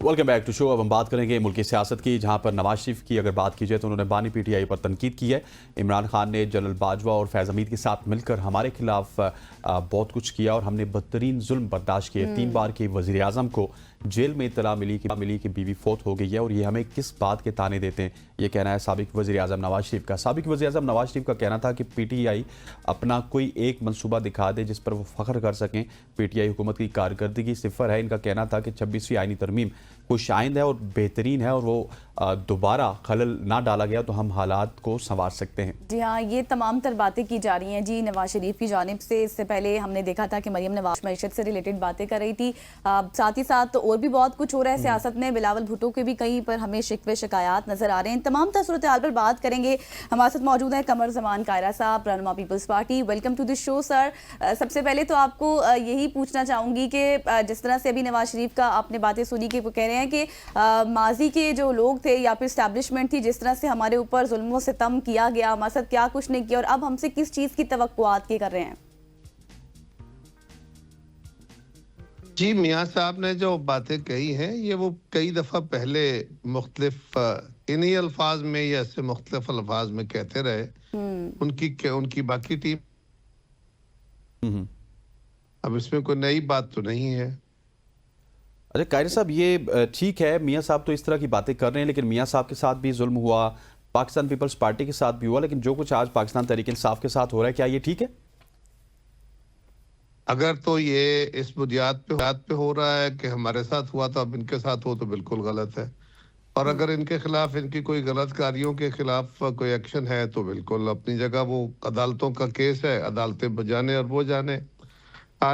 Welcome back to show. अब हम बात करेंगे मुल्क की सियासत की, जहां पर नवाज शरीफ की अगर बात की जाए तो उन्होंने बानी पीटीआई पर तनकीद की है। इमरान खान ने जनरल बाजवा और फैज़ हमीद के साथ मिलकर हमारे खिलाफ बहुत कुछ किया और हमने बदतरीन जुल्म बर्दाश्त किए। 3 बार के वज़ीर आज़म को जेल में इत्तला मिली कि बीवी फौत हो गई है और ये हमें किस बात के ताने देते हैं। ये कहना है साबिक वज़ीर आज़म नवाज शरीफ का। साबिक वज़ीर आज़म नवाज शरीफ का कहना था कि पीटीआई अपना कोई एक मनसूबा दिखा दे जिस पर वो फ़ख्र कर सकें। पीटीआई हुकूमत की कारकर्दगी सिफर है। इनका कहना था कि 26वीं आईनी तरमीम खुश आइंद है और बेहतरीन है और वो दोबारा खलल ना डाला गया तो हम हालात को संवार सकते हैं। जी हाँ, ये तमाम तर बातें की जा रही हैं जी नवाज शरीफ की जानिब से। इससे पहले हमने देखा था कि मरियम नवाज मईशत से रिलेटेड बातें कर रही थी। साथ ही साथ और भी बहुत कुछ हो रहा है सियासत में। बिलावल भुट्टो के भी कहीं पर हमें शिकवे शिकायत नजर आ रहे हैं। तमाम सूरत हाल पर बात करेंगे। हमारे साथ मौजूद है कमर जमान कायरा साहब, रहनुमा Peoples Party. Welcome to the show sir. सबसे पहले तो आपको यही पूछना चाहूंगी कि जिस तरह से अभी नवाज शरीफ का आपने बातें सुनी कि वो कह रहे हैं कि माजी के जो लोग थे या फिर एस्टैब्लिशमेंट थी, जिस तरह से हमारे ऊपर जुल्म व सितम किया गया, हमारे साथ क्या कुछ नहीं किया और अब हमसे किस चीज़ की तवक्कुआत के कर रहे हैं। जी, मियाँ साहब ने जो बातें कही हैं ये वो कई दफ़ा पहले मुख्तलिफ इन्हीं अल्फाज में या इससे मुख्तलिफ अल्फाज में कहते रहे। उनकी बाकी टीम अब इसमें कोई नई बात तो नहीं है। अरे कायरा साहब, ये ठीक है, मियाँ साहब तो इस तरह की बातें कर रहे हैं, लेकिन मियाँ साहब के साथ भी जुल्म हुआ, पाकिस्तान पीपल्स पार्टी के साथ भी हुआ, लेकिन जो कुछ आज पाकिस्तान तहरीक इंसाफ के साथ हो रहा है, क्या ये ठीक है? अगर तो ये इस बुनियाद पे हो रहा है कि हमारे साथ हुआ तो अब इनके साथ हो तो बिल्कुल गलत है। और अगर इनके खिलाफ इनकी कोई गलत कारियों के खिलाफ कोई एक्शन है तो बिल्कुल अपनी जगह, वो अदालतों का केस है, अदालतें बजाने और वो जाने।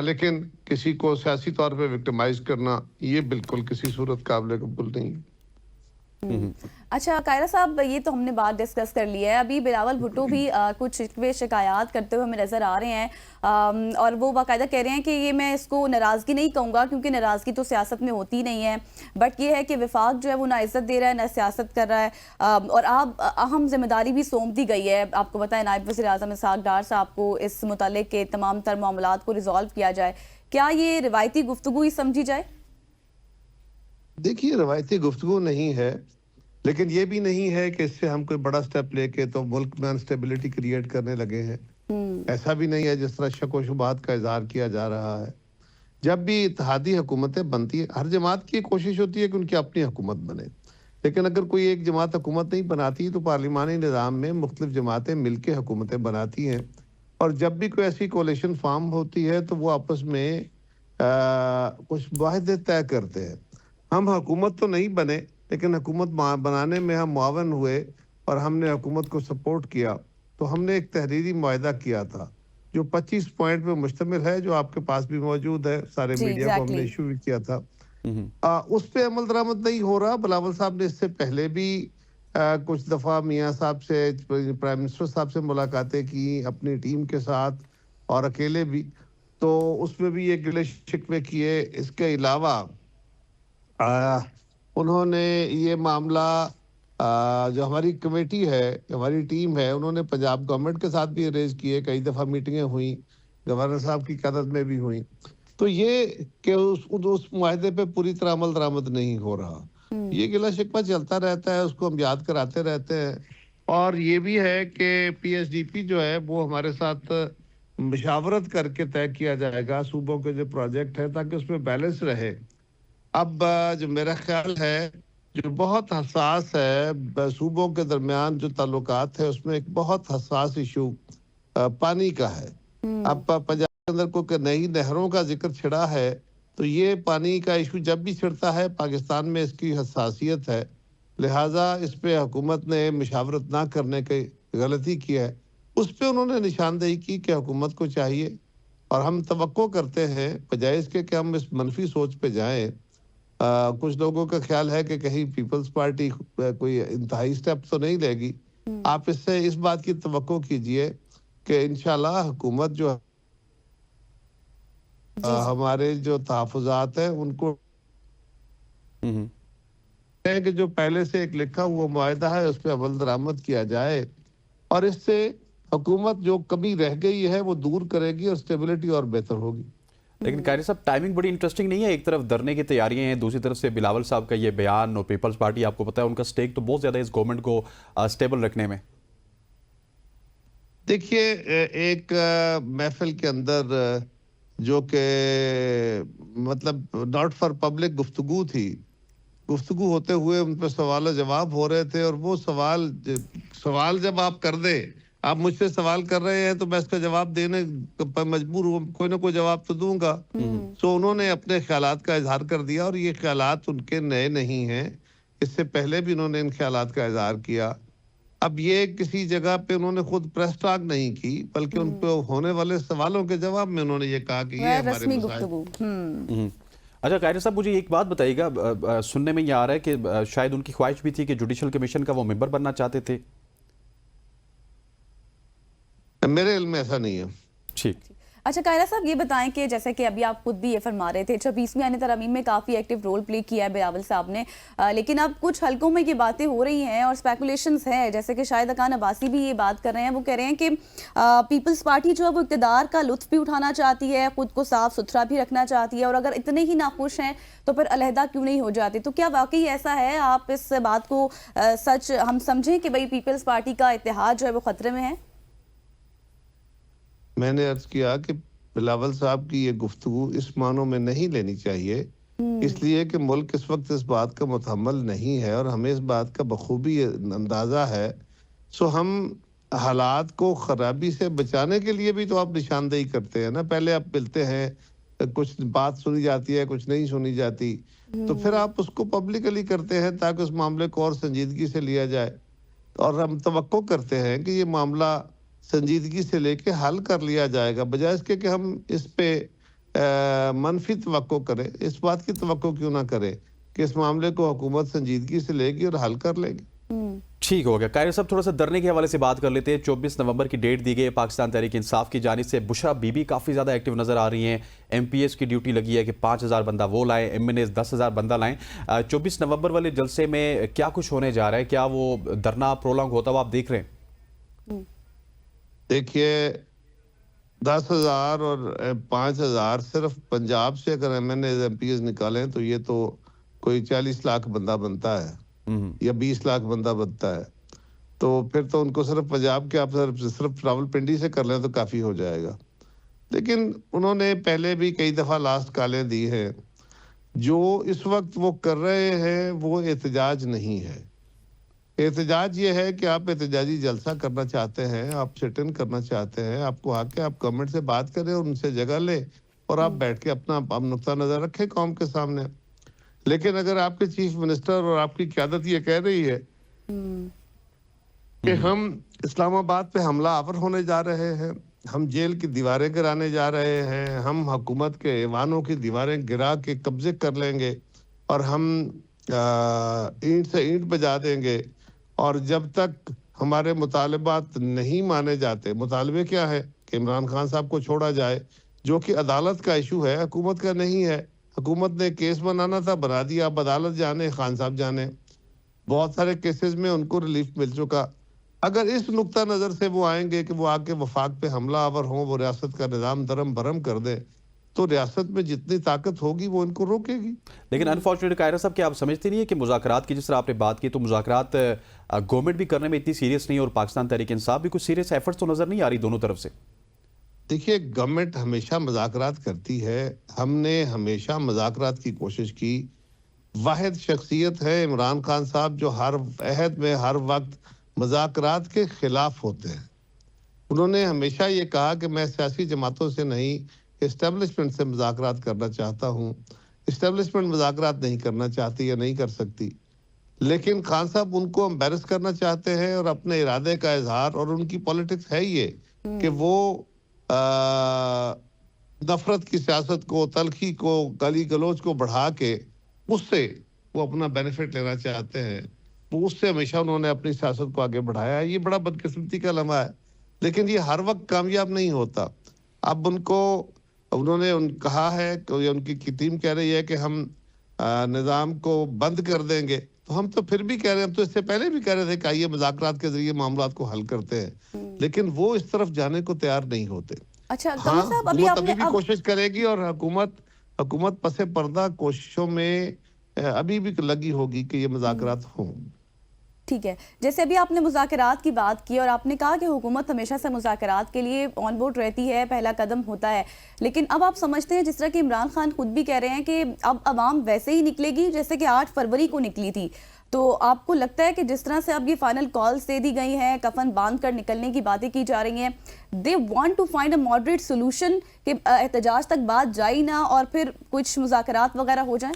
लेकिन किसी को सियासी तौर पे विक्टिमाइज करना ये बिल्कुल किसी सूरत काबिल कबूल नहीं। अच्छा कायरा साहब, ये तो हमने बात डिस्कस कर ली है। अभी बिलावल भुट्टो भी कुछ शिकवे शिकायत करते हुए हमें नज़र आ रहे हैं और वो बाकायदा कह रहे हैं कि ये मैं इसको नाराज़गी नहीं कहूँगा क्योंकि नाराज़गी तो सियासत में होती नहीं है, बट ये है कि वफाक जो है वो ना इज्जत दे रहा है ना सियासत कर रहा है और आप अहम जिम्मेदारी भी सौंप दी गई है। आपको पता है नायब वज़ीर आज़म इसहाक डार साहब को इस मुतालिक के तमाम तर मामलात को रिजॉल्व किया जाए। क्या ये रिवायती गुफ्तगू ही समझी जाए? देखिए, रवायती गुफ्तगू नहीं है, लेकिन ये भी नहीं है कि इससे हम कोई बड़ा स्टेप लेके तो मुल्क में अनस्टेबिलिटी क्रिएट करने लगे हैं। ऐसा भी नहीं है जिस तरह शक व शुबहात का इजहार किया जा रहा है। जब भी इत्तेहादी हुकूमतें बनती है, हर जमात की कोशिश होती है कि उनकी अपनी हुकूमत बने, लेकिन अगर कोई एक जमात हुकूमत नहीं बनाती तो पार्लिमानी निज़ाम में मुख्तलिफ जमातें मिलकर हुकूमतें बनाती हैं। और जब भी कोई ऐसी कोalition फॉर्म होती है तो वो आपस में कुछ वाहिदे तय करते हैं। हम हुकूमत तो नहीं बने, लेकिन हुकूमत बनाने में हम मुआवन हुए और हमने हुकूमत को सपोर्ट किया। तो हमने एक तहरीरी मुआहिदा किया था जो 25 पॉइंट पे मुश्तमिल है, जो आपके पास भी मौजूद है, सारे मीडिया को हमने इशू भी किया था। उस पे अमल दरामद नहीं हो रहा। बिलावल साहब ने इससे पहले भी कुछ दफ़ा मियाँ साहब से, प्राइम मिनिस्टर साहब से मुलाकातें की अपनी टीम के साथ और अकेले भी, तो उसमें भी ये गिले शिकवे किए। इसके अलावा उन्होंने ये मामला जो हमारी कमेटी है, हमारी टीम है, उन्होंने पंजाब गवर्नमेंट के साथ भी अरेंज किए। कई दफ़ा मीटिंगें हुई, गवर्नर साहब की क़यादत में भी हुई। तो ये कि उस मुआहदे पे पूरी तरह अमल दरामद नहीं हो रहा, ये गिला शिकवा चलता रहता है, उसको हम याद कराते रहते हैं। और ये भी है कि PSDP जो है वो हमारे साथ मशावरत करके तय किया जाएगा सूबों के जो प्रोजेक्ट है, ताकि उसमें बैलेंस रहे। अब जो मेरा ख्याल है जो बहुत हसास है सूबों के दरमियान जो ताल्लुकात है, उसमें एक बहुत हसास इशू पानी का है। अब पंजाब के अंदर कोई नई नहरों का जिक्र छिड़ा है, तो ये पानी का इशू जब भी छिड़ता है पाकिस्तान में इसकी हसासियत है, लिहाजा इस पे हुकूमत ने मशावरत ना करने की गलती की है। उस पे उन्होंने निशानदेही की कि हुकूमत को चाहिए, और हम तवक्को करते हैं बजाय इसके कि हम इस मनफी सोच पे जाएं। कुछ लोगों का ख्याल है कि कहीं पीपल्स पार्टी कोई इंतहाई स्टेप तो नहीं लेगी। आप इससे इस बात की तवक्को कीजिए कि इंशाल्लाह हुकूमत जो हमारे जो तहफ़्फ़ुज़ात हैं उनको कि जो पहले से एक लिखा हुआ मुआहिदा है उस पर अमल दरामद किया जाए, और इससे हुकूमत जो कमी रह गई है वो दूर करेगी और स्टेबिलिटी और बेहतर होगी। لیکن قاری صاحب ٹائمنگ بڑی انٹرسٹنگ نہیں ہے؟ ایک طرف دھرنے کی تیاریاں ہیں، دوسری طرف سے بلاول صاحب کا یہ بیان، اور پیپلز پارٹی آپ کو پتہ ہے ان کا سٹیک تو بہت زیادہ ہے اس گورنمنٹ کو سٹیبل رکھنے میں۔ دیکھیے ایک محفل کے اندر جو کہ مطلب ناٹ فار پبلک گفتگو تھی، گفتگو ہوتے ہوئے ان پہ سوال و جواب ہو رہے تھے، اور وہ سوال جب آپ کر دیں، آپ مجھ سے سوال کر رہے ہیں تو میں اس کا جواب دینے پر مجبور ہوں، کوئی نہ کوئی جواب تو دوں گا۔ سو انہوں نے اپنے خیالات کا اظہار کر دیا، اور یہ خیالات ان کے نئے نہیں ہیں، اس سے پہلے بھی انہوں نے ان خیالات کا اظہار کیا۔ اب یہ کسی جگہ پہ انہوں نے خود پریس ٹاک نہیں کی، بلکہ ان پہ ہونے والے سوالوں کے جواب میں انہوں نے یہ کہا کہ یہ ہمارے رسمی مسائل۔ گفتگو۔ اچھا قاری صاحب، مجھے ایک بات بتائیے گا، سننے میں یہ آ رہا ہے کہ شاید ان کی خواہش بھی تھی کہ جوڈیشل کمیشن کا وہ ممبر بننا چاہتے تھے۔ میرے علم میں ایسا نہیں ہے۔ ٹھیک۔ اچھا قائرہ صاحب یہ بتائیں کہ جیسے کہ ابھی آپ خود بھی یہ فرما رہے تھے 26ویں آئین ترامیم میں کافی ایکٹیو رول پلے کیا ہے بلاول صاحب نے، لیکن اب کچھ حلقوں میں یہ باتیں ہو رہی ہیں اور سپیکولیشنز ہیں، جیسے کہ شاہد اکان عباسی بھی یہ بات کر رہے ہیں، وہ کہہ رہے ہیں کہ پیپلز پارٹی جو ہے وہ اقتدار کا لطف بھی اٹھانا چاہتی ہے، خود کو صاف ستھرا بھی رکھنا چاہتی ہے، اور اگر اتنے ہی ناخوش ہیں تو پھر علیحدہ کیوں نہیں ہو جاتے؟ تو کیا واقعی ایسا ہے؟ آپ اس بات کو سچ ہم سمجھیں کہ بھئی پیپلز پارٹی کا اتحاد جو ہے وہ خطرے میں ہے؟ میں نے عرض کیا کہ بلاول صاحب کی یہ گفتگو اس معنوں میں نہیں لینی چاہیے، اس لیے کہ ملک اس وقت اس بات کا متحمل نہیں ہے، اور ہمیں اس بات کا بخوبی اندازہ ہے۔ سو ہم حالات کو خرابی سے بچانے کے لیے بھی تو آپ نشاندہی کرتے ہیں نا، پہلے آپ ملتے ہیں، کچھ بات سنی جاتی ہے، کچھ نہیں سنی جاتی، تو پھر آپ اس کو پبلکلی کرتے ہیں تاکہ اس معاملے کو اور سنجیدگی سے لیا جائے، اور ہم توقع کرتے ہیں کہ یہ معاملہ سنجیدگی سے لے کے حل کر لیا جائے گا، بجائے اس کے کہ ہم اس پہ منفی توقع کریں۔ اس بات کی توقع کیوں نہ کریں کہ اس معاملے کو حکومت سنجیدگی سے لے گی اور حل کر لے گی۔ ٹھیک ہو گیا۔ قاری صاحب تھوڑا سا دھرنے کے حوالے سے بات کر لیتے ہیں۔ 24 نومبر کی ڈیٹ دی گئی ہے پاکستان تحریک انصاف کی جانب سے۔ بشرا بی بی کافی زیادہ ایکٹیو نظر آ رہی ہیں، ایم پی ایس کی ڈیوٹی لگی ہے کہ 5000 بندہ وہ لائیں، ایم این ایس 10,000 بندہ لائیں۔ 24 نومبر والے جلسے میں کیا کچھ ہونے جا رہا ہے؟ کیا وہ دھرنا پرولونگ ہوتا ہوا آپ دیکھ رہے ہیں؟ دیکھیے 10,000 اور 5,000 صرف پنجاب سے اگر M N As M P As نکالیں تو یہ تو کوئی 40 لاکھ بندہ بنتا ہے یا 20 لاکھ بندہ بنتا ہے، تو پھر تو ان کو صرف پنجاب کے آپ صرف راولپنڈی سے کر لیں تو کافی ہو جائے گا۔ لیکن انہوں نے پہلے بھی کئی دفعہ لاسٹ کالیں دی ہیں، جو اس وقت وہ کر رہے ہیں وہ احتجاج نہیں ہے۔ احتجاج یہ ہے کہ آپ احتجاجی جلسہ کرنا چاہتے ہیں، آپ سٹ ان کرنا چاہتے ہیں، آپ کو آ کے آپ گورنمنٹ سے بات کریں اور ان سے جگہ لیں، اور آپ بیٹھ کے اپنا نقطہ نظر رکھیں قوم کے سامنے۔ لیکن اگر آپ کے چیف منسٹر اور آپ کی قیادت یہ کہہ رہی ہے کہ ہم اسلام آباد پہ حملہ آور ہونے جا رہے ہیں، ہم جیل کی دیواریں گرانے جا رہے ہیں، ہم حکومت کے ایوانوں کی دیواریں گرا کے قبضے کر لیں گے، اور ہم اینٹ سے اینٹ بجا دیں گے، اور جب تک ہمارے مطالبات نہیں مانے جاتے، مطالبے کیا ہے کہ عمران خان صاحب کو چھوڑا جائے، جو کہ عدالت کا ایشو ہے، حکومت کا نہیں ہے۔ حکومت نے کیس بنانا تھا، بنا دیا، اب عدالت جانے، خان صاحب جانے۔ بہت سارے کیسز میں ان کو ریلیف مل چکا۔ اگر اس نقطہ نظر سے وہ آئیں گے کہ وہ آ کے وفاق پہ حملہ آور ہوں، وہ ریاست کا نظام درم برم کر دیں، تو ریاست میں جتنی طاقت ہوگی وہ ان کو روکے گی۔ لیکن انفارچونیٹ قائرہ صاحب، کیا آپ سمجھتے نہیں ہے کہ مذاکرات کی جس طرح آپ نے بات کی، تو مذاکرات گورنمنٹ بھی کرنے میں اتنی سیریس نہیں، اور پاکستان تحریک انصاف بھی کچھ سیریس ایفرٹس تو نظر نہیں آ رہی دونوں طرف سے؟ دیکھیے گورنمنٹ ہمیشہ مذاکرات کرتی ہے، ہم نے ہمیشہ مذاکرات کی کوشش کی۔ واحد شخصیت ہے عمران خان صاحب جو ہر عہد میں ہر وقت مذاکرات کے خلاف ہوتے ہیں۔ انہوں نے ہمیشہ یہ کہا کہ میں سیاسی جماعتوں سے نہیں، اسٹیبلشمنٹ سے مذاکرات کرنا چاہتا ہوں۔ اسٹیبلشمنٹ مذاکرات نہیں کرنا چاہتی یا نہیں کر سکتی، لیکن خان صاحب ان کو امبیرس کرنا چاہتے ہیں، اور اپنے ارادے کا اظہار، اور ان کی پولیٹکس ہے یہ کہ وہ نفرت کی سیاست کو، تلخی کو، گالی گلوچ کو بڑھا کے اس سے وہ اپنا بینیفٹ لینا چاہتے ہیں۔ وہ اس سے ہمیشہ انہوں نے اپنی سیاست کو آگے بڑھایا ہے۔ یہ بڑا بدقسمتی کا لمحہ ہے، لیکن یہ ہر وقت کامیاب نہیں ہوتا۔ اب انہوں نے کہا ہے کہ ان کی ٹیم کہہ رہی ہے کہ ہم نظام کو بند کر دیں گے، تو ہم تو پھر بھی کہہ رہے ہیں، ہم تو اس سے پہلے بھی کہہ رہے تھے کہ آئیے مذاکرات کے ذریعے معاملات کو حل کرتے ہیں، لیکن وہ اس طرف جانے کو تیار نہیں ہوتے۔ अच्छा हाँ, कमर साहब, अभी हुकूमत आपने अभी भी कोशिश करेगी और हुकूमत पसे पर्दा कोशिशों में अभी भी लगी होगी कि ये मुज़ाकरात हों। ठीक है, जैसे अभी आपने मुज़ाकरात की बात की और आपने कहा कि हुकूमत हमेशा से मुज़ाकरात के लिए ऑन बोर्ड रहती है, पहला कदम होता है, लेकिन अब आप समझते हैं जिस तरह कि इमरान खान खुद भी कह रहे हैं कि अब अवाम वैसे ही निकलेगी जैसे कि 8 फरवरी को निकली थी, तो आपको लगता है कि जिस तरह से अब ये फाइनल कॉल्स दे दी गई हैं, कफन बांध कर निकलने की बातें की जा रही हैं, they want to find a moderate solution कि एहतजाज तक बात जाए ना और फिर कुछ मुज़ाकरात वगैरह हो जाएं?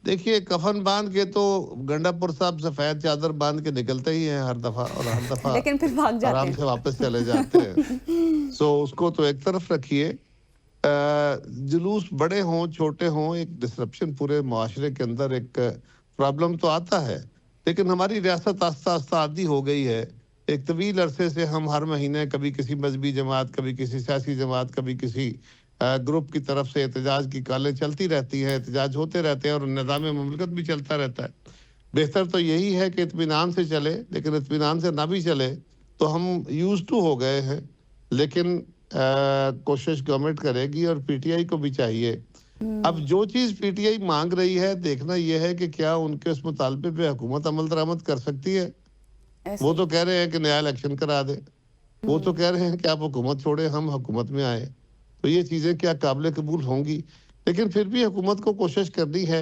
देखिए, कफन बांध के तो गंडापुर साहब सफेद चादर बांध के निकलते ही हैं हर दफा, और हर दफा लेकिन फिर भाग जाते आराम हैं। से वापस चले जाते हैं। सो उसको तो एक तरफ रखिए। जुलूस बड़े हों छोटे हों, एक डिसरप्शन पूरे माशरे के अंदर एक प्रॉब्लम तो आता है, लेकिन हमारी रियासत आस्ता आस्ता आदी हो गई है। एक तवील अरसे से हम हर महीने कभी किसी मजहबी जमात, कभी किसी सियासी जमात, कभी किसी ग्रुप की तरफ से एहतजाज की कॉलें चलती रहती हैं, एहतजाज होते रहते हैं और निज़ाम मुमलिकत भी चलता रहता है। बेहतर तो यही है कि इत्मीनान से चले, लेकिन इत्मीनान से ना भी चले तो हम यूज टू हो गए हैं। लेकिन कोशिश गवर्नमेंट करेगी और पीटीआई को भी चाहिए। अब जो चीज़ पीटीआई मांग रही है, देखना यह है कि क्या उनके उस मुतालबे पे हुकूमत अमल दरामद कर सकती है। ऐसे वो तो कह रहे हैं कि नया इलेक्शन करा दे, वो तो कह रहे हैं कि आप हुकूमत छोड़े, हम हुकूमत में आए। तो ये चीज़ें क्या काबिल कबूल होंगी? लेकिन फिर भी हुकूमत को कोशिश करनी है।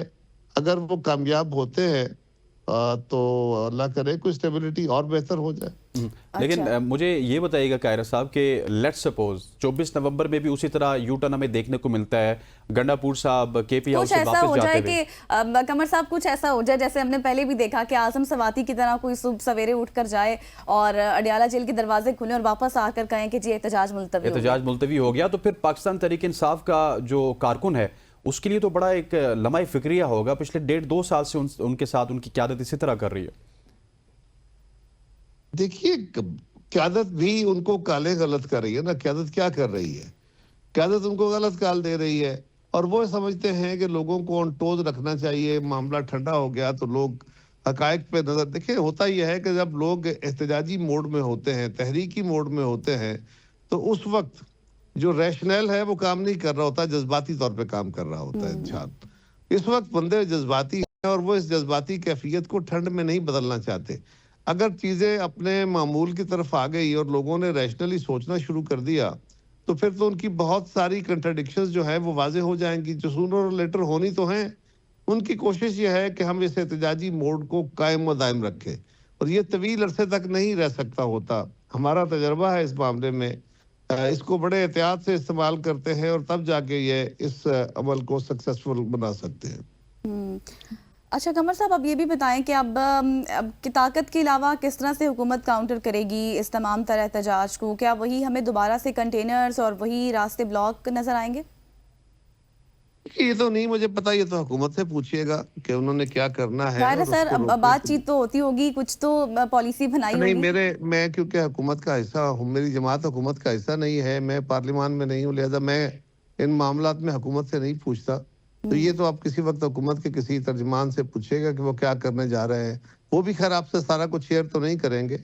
अगर वो कामयाब होते हैं तो अल्लाह करे कोई स्टेबिलिटी और बेहतर हो जाए। लेकिन अच्छा। मुझे ये बताइएगा कायरा साहब कि लेट्स सपोज 24 नवंबर में भी उसी तरह यू टर्न हमें देखने को मिलता है, गंडापुर साहब केपी हाउस कुछ से ऐसा वापस हो जाते जाए हुए। कि कमर साहब कुछ ऐसा हो जाए जैसे हमने पहले भी देखा कि आजम सवाती की तरह कोई सुबह सवेरे उठकर जाए और अडियाला जेल के दरवाजे खुले और वापस आकर कहें कि जी एहतजाज मुलतवी हो गया। एहतजाज मुलतवी हो गया, तो फिर पाकिस्तान तहरीक इंसाफ का जो कारकुन है उसके लिए तो बड़ा एक लम्हा फिक्रिया होगा। पिछले 1.5-2 साल से उनके साथ उनकी क़यादत इसी तरह कर रही है। देखिए, क़यादत भी उनको काले गलत कर रही है ना। क़यादत क्या कर रही है? क़यादत उनको गलत काल दे रही है और वो समझते हैं कि लोगों को ऑन टोज रखना चाहिए। मामला ठंडा हो गया तो लोग हकायक पे नजर। देखिए, होता यह है कि जब लोग एहतजाजी मोड में होते हैं, तहरीकी मोड में होते हैं, तो उस वक्त जो रैशनल है वो काम नहीं कर रहा होता, जज्बाती तौर पे काम कर रहा होता है इंसान। इस वक्त बंदे जज्बाती हैं और वो इस जज्बाती कैफियत को ठंड में नहीं बदलना चाहते। अगर चीज़ें अपने मामूल की तरफ आ गई और लोगों ने रैशनली सोचना शुरू कर दिया, तो फिर तो उनकी बहुत सारी कंट्राडिक्शंस जो है वो वाजे हो जाएंगी, जो सूनर और लेटर होनी तो हैं। उनकी कोशिश ये है कि हम इस एहतजाजी मोड को कायम व दायम रखें और ये तवील अरसे तक नहीं रह सकता होता। हमारा तजर्बा है इस मामले में। इसको बड़े एहतियात से इस्तेमाल करते हैं और तब जाके ये इस अमल को सक्सेसफुल बना सकते हैं। अच्छा कमर साहब, अब ये भी बताएं कि अब की ताकत के अलावा किस तरह से हुकूमत काउंटर करेगी इस तमाम तरह एहतजाज को? क्या वही हमें दोबारा से कंटेनर्स और वही रास्ते ब्लॉक नजर आएंगे? ये तो नहीं मुझे पता, ये तो हुकूमत से पूछिएगा कि उन्होंने क्या करना है। खैर और सर, उसको अब रोकने के बातचीत तो होती होगी, कुछ तो पॉलिसी बनाई नहीं, होगी। मैं क्योंकि हुकूमत का हिस्सा हूँ, मेरी जमात हुकूमत का हिस्सा नहीं है, मैं पार्लियामान में नहीं हूँ, लिहाजा मैं इन मामलात में हुकूमत से नहीं पूछता। तो ये तो आप किसी वक्त हुकूमत के किसी तर्जमान से पूछेगा कि वो क्या करने जा रहे हैं। वो भी खैर आपसे सारा कुछ शेयर तो नहीं करेंगे,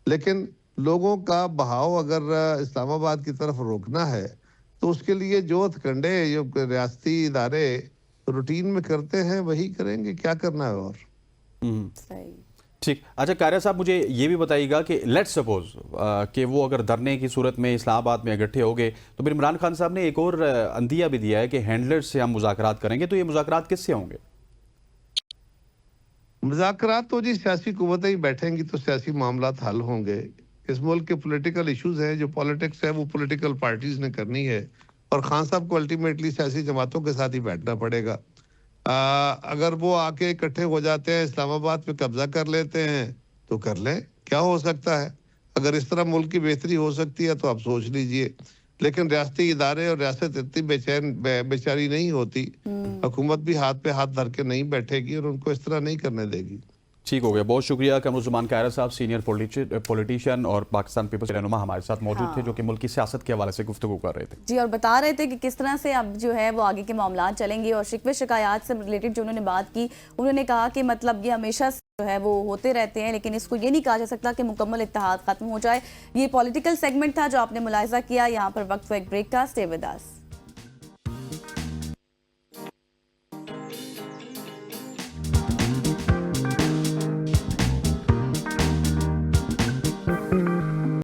लेकिन लोगों का बहाव अगर इस्लामाबाद की तरफ रोकना है तो उसके लिए जो हथकंडे जो रियासती इदारे रूटीन में करते हैं वही करेंगे, क्या करना है और। सही। ठीक। अच्छा कायरा साहब, मुझे ये भी बताइएगा कि लेट्स सपोज कि वो अगर धरने की सूरत में इस्लामाबाद में इकट्ठे हो गए, तो फिर इमरान खान साहब ने एक और अंदिया भी दिया है कि हैंडलर्स से हम मुज़ाकरात करेंगे। तो ये मुज़ाकरात किससे होंगे? मुज़ाकरात तो जी सियासी कुव्वतें ही बैठेंगी तो सियासी मामलात हल होंगे। इस मुल्क के पॉलिटिकल इश्यूज हैं, जो पॉलिटिक्स है वो पॉलिटिकल पार्टीज ने करनी है और खान साहब को अल्टीमेटली सियासी जमातों के साथ ही बैठना पड़ेगा। अगर वो आके इकट्ठे हो जाते हैं, इस्लामाबाद पे कब्जा कर लेते हैं तो कर लें, क्या हो सकता है। अगर इस तरह मुल्क की बेहतरी हो सकती है तो आप सोच लीजिए। लेकिन रियासती इदारे और रियासत इतनी बेचारी नहीं होती। हुकूमत भी हाथ पे हाथ धर के नहीं बैठेगी और उनको इस तरह नहीं करने देगी। ठीक हो गया, बहुत शुक्रिया। कमरुज़्ज़मान कायरा साहब सीनियर पॉलिटिशियन और पाकिस्तान पीपल्स रहनुमा हमारे साथ मौजूद थे, जो कि मुल्क की सियासत के हवाले से गुफ्तगू कर रहे थे जी, और बता रहे थे कि किस तरह से अब जो है वो आगे के मामलात चलेंगे। और शिकवे शिकायत से रिलेटेड जो उन्होंने बात की, उन्होंने कहा कि मतलब ये हमेशा جو ہے وہ ہوتے رہتے ہیں، لیکن اس کو یہ نہیں کہا جا سکتا کہ مکمل اتحاد ختم ہو جائے۔ یہ پولیٹیکل سیگمنٹ تھا جو آپ نے ملاحظہ کیا۔ یہاں پر وقت ایک بریک کا، اسٹے ود اس۔